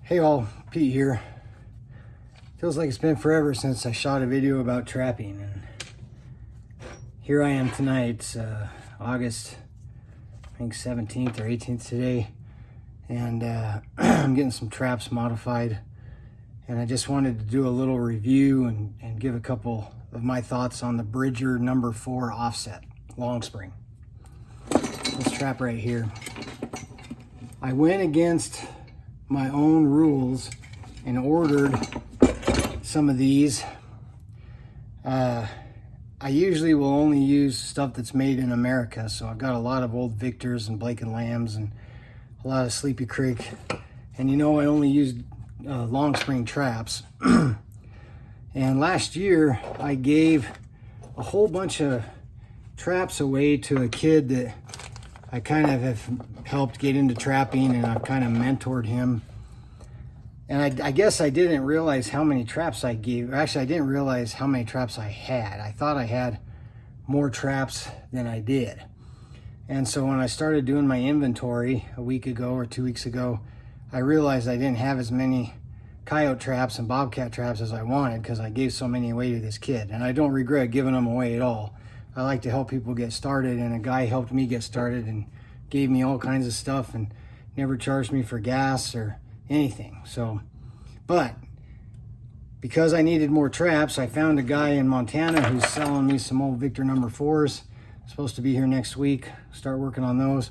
Hey all, Pete here. Feels like it's been forever since I shot a video about trapping, and here I am tonight. It's August, I think 17th or 18th today, and I'm getting some traps modified, and I just wanted to do a little review and give a couple of my thoughts on the Bridger number 4 offset long spring. This trap right here, I went against my own rules and ordered some of these. I usually will only use stuff that's made in America, so I've got a lot of old Victors and Blake and Lambs and a lot of Sleepy Creek, and I only used long spring traps. And last year I gave a whole bunch of traps away to a kid that I kind of have helped get into trapping, and I've kind of mentored him. And I guess I didn't realize how many traps I gave. Actually, I didn't realize how many traps I had. I thought I had more traps than I did. And so when I started doing my inventory a week ago or 2 weeks ago, I realized I didn't have as many coyote traps and bobcat traps as I wanted because I gave so many away to this kid. And I don't regret giving them away at all. I like to help people get started, and a guy helped me get started and gave me all kinds of stuff and never charged me for gas or anything. So, but because I needed more traps, I found a guy in Montana who's selling me some old Victor number 4s. Supposed to be here next week, start working on those.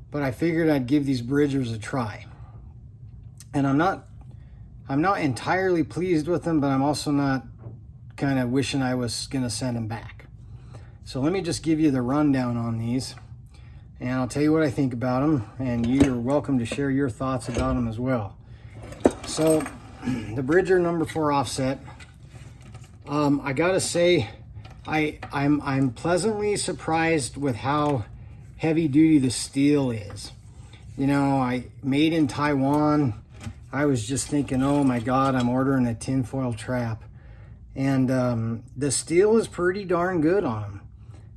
But I figured I'd give these Bridgers a try. And I'm not entirely pleased with them, but I'm also not kind of wishing I was gonna send them back. So let me just give you the rundown on these, and I'll tell you what I think about them, and you're welcome to share your thoughts about them as well. So the Bridger number 4 offset, I gotta say, I'm pleasantly surprised with how heavy duty the steel is. I made in Taiwan. I was just thinking, oh my God, I'm ordering a tinfoil trap. And the steel is pretty darn good on them.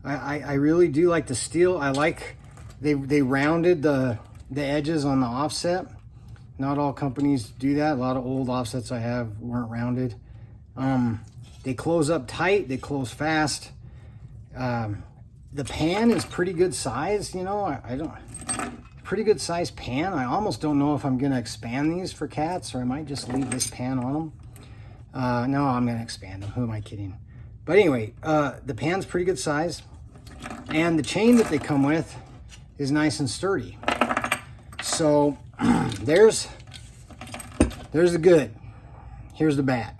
I really do like the steel. I like they rounded the edges on the offset. Not all companies do that. A lot of old offsets I have weren't rounded. They close up tight, they close fast. The pan is pretty good size, pretty good size pan. I almost don't know if I'm gonna expand these for cats, or I might just leave this pan on them. No, I'm gonna expand them. Who am I kidding? But anyway, the pan's pretty good size, and the chain that they come with is nice and sturdy. So there's the good. Here's the bad.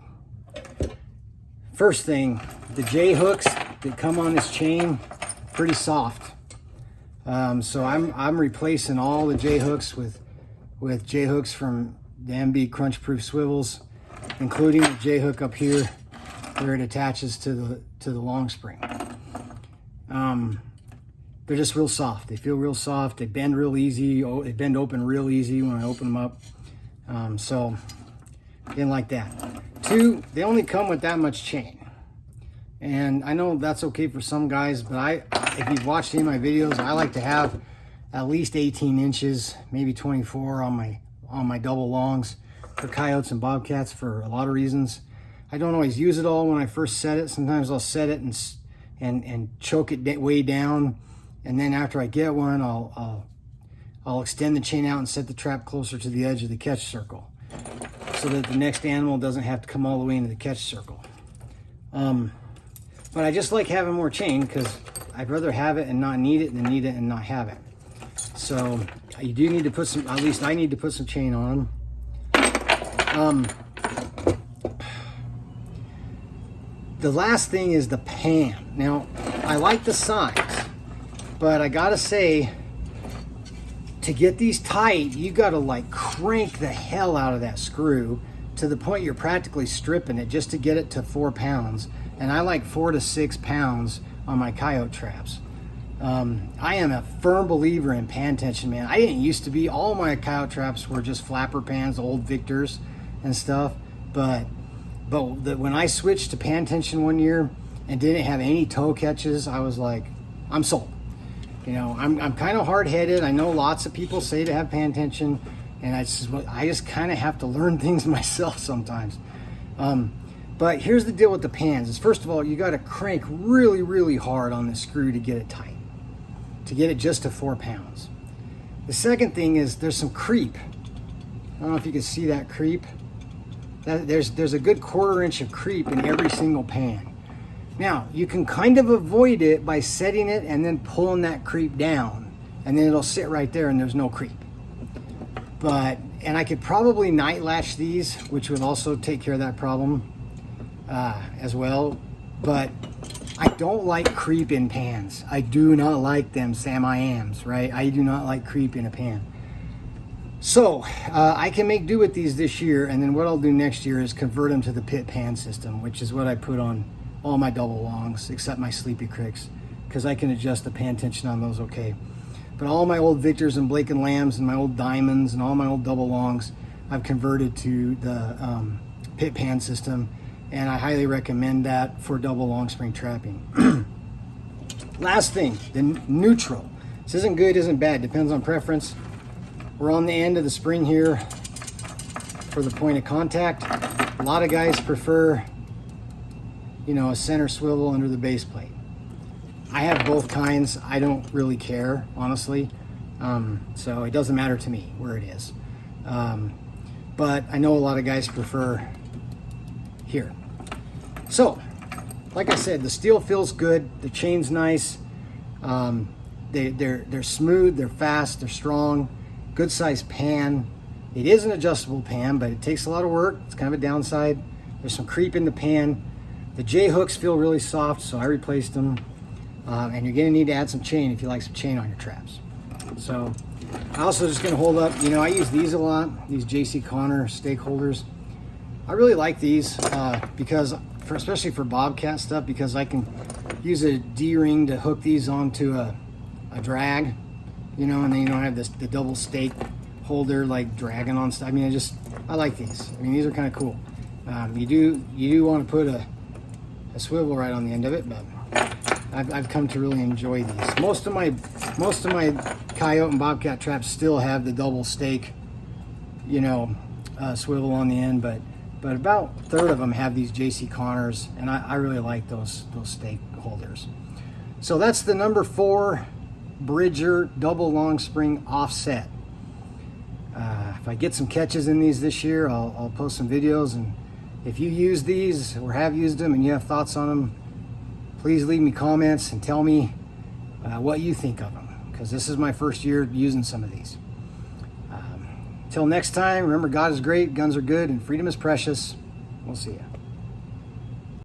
First thing, the J hooks that come on this chain, pretty soft. So I'm replacing all the J hooks with J hooks from the MB Crunch Proof swivels, including the J hook up here where it attaches to the long spring. They're just real soft. They feel real soft. They bend real easy. They bend open real easy when I open them up. So didn't like that. 2, they only come with that much chain. And I know that's okay for some guys, but if you've watched any of my videos, I like to have at least 18 inches, maybe 24 on my double longs for coyotes and bobcats for a lot of reasons. I don't always use it all when I first set it. Sometimes I'll set it and choke it way down, and then after I get one, I'll extend the chain out and set the trap closer to the edge of the catch circle, so that the next animal doesn't have to come all the way into the catch circle. But I just like having more chain because I'd rather have it and not need it than need it and not have it. So you do need to put some, at least I need to put some chain on them. The last thing is the pan. Now, I like the size, but I gotta say, to get these tight, you gotta like crank the hell out of that screw to the point you're practically stripping it just to get it to 4 pounds. And I like 4 to 6 pounds on my coyote traps. I am a firm believer in pan tension, man. I didn't used to be. All my coyote traps were just flapper pans, old Victors and stuff. But when I switched to pan tension one year and didn't have any toe catches, I was like, I'm sold. I'm kind of hard-headed. I know lots of people say to have pan tension, And I just kind of have to learn things myself sometimes. But here's the deal with the pans is, first of all, you got to crank really, really hard on the screw to get it tight, to get it just to 4 pounds. The second thing is there's some creep. I don't know if you can see that creep. There's a good 1/4 inch of creep in every single pan. Now, you can kind of avoid it by setting it and then pulling that creep down, and then it'll sit right there and there's no creep. And I could probably night latch these, which would also take care of that problem as well. But I don't like creep in pans. I do not like them Sam-I-Ams, right? I do not like creep in a pan. So I can make do with these this year, and then what I'll do next year is convert them to the pit pan system, which is what I put on all my double longs except my Sleepy Cricks, because I can adjust the pan tension on those okay. But all my old Victors and Blake and Lambs and my old Diamonds and all my old double longs, I've converted to the pit pan system, and I highly recommend that for double long spring trapping. Last thing, the neutral. This isn't good, isn't bad, depends on preference. We're on the end of the spring here for the point of contact. A lot of guys prefer, a center swivel under the base plate. I have both kinds. I don't really care, honestly. So it doesn't matter to me where it is. But I know a lot of guys prefer here. So, like I said, the steel feels good. The chain's nice. They're smooth, they're fast, they're strong. Good sized pan. It is an adjustable pan, but it takes a lot of work. It's kind of a downside. There's some creep in the pan. The J hooks feel really soft, so I replaced them. And you're gonna need to add some chain if you like some chain on your traps. So I also just gonna hold up, I use these a lot, these J.C. Connor stake holders. I really like these because, especially for bobcat stuff, because I can use a D-ring to hook these onto a drag, and then you don't have the double stake holder like dragging on stuff. I like these. These are kind of cool. You do want to put a swivel right on the end of it, but I've come to really enjoy these. Most of my coyote and bobcat traps still have the double stake, swivel on the end, but about a third of them have these J.C. Connors, and I really like those stake holders. So that's the number 4 Bridger double long spring offset. If I get some catches in these this year, I'll post some videos, and if you use these or have used them and you have thoughts on them, please leave me comments and tell me what you think of them, because this is my first year using some of these. Till next time, remember, God is great, guns are good, and freedom is precious. We'll see you.